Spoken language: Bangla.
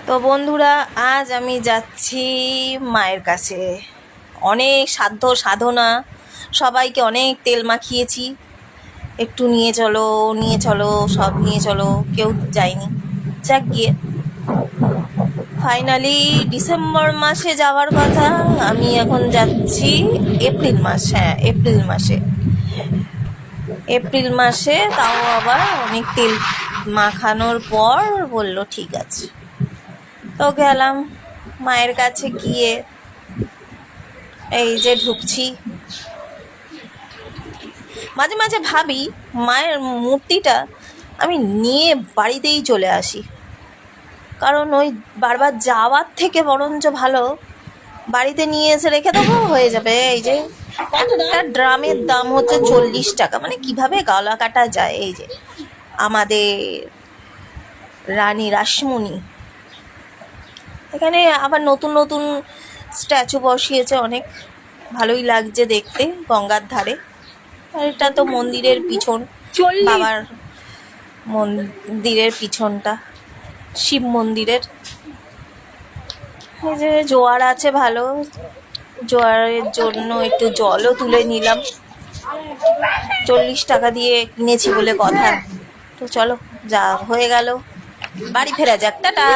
তো বন্ধুরা, আজ আমি যাচ্ছি মায়ের কাছে। অনেক সাধ্য সাধনা, সবাইকে অনেক তেল মাখিয়েছি, একটু নিয়ে চলো নিয়ে চলো, সব নিয়ে চলো, কেউ যায়নি। যাক গিয়ে ফাইনালি ডিসেম্বর মাসে যাওয়ার কথা, আমি এখন যাচ্ছি এপ্রিল মাস। হ্যাঁ, এপ্রিল মাসে, তাও আবার অনেক তেল মাখানোর পর বলল ঠিক আছে। তো গেলাম মায়ের কাছে, গিয়ে এই যে ঢুকছি। মাঝে মাঝে ভাবি মায়ের মূর্তিটা আমি নিয়ে বাড়িতেই চলে আসি, কারণ ওই বারবার যাওয়ার থেকে বরঞ্চ ভালো বাড়িতে নিয়ে এসে রেখে দেবো, হয়ে যাবে। এই যে একটা ড্রামের দাম হচ্ছে 40 টাকা, মানে কিভাবে গলা কাটা যায়। এই যে আমাদের রানী রাসমণি, এখানে আবার নতুন নতুন স্ট্যাচু বসিয়েছে, অনেক ভালোই লাগছে দেখতে, গঙ্গার ধারে। আর এটা তো মন্দিরের পিছন, বাবার মন্দিরের পিছনটা, শিব মন্দিরের। এই যে জোয়ার আছে, ভালো জোয়ারের জন্য একটু জলও তুলে নিলাম। 40 টাকা দিয়ে কিনেছি বলে কথা। তো চলো, যা হয়ে গেল, বাড়ি ফেরা যাক, টাটা।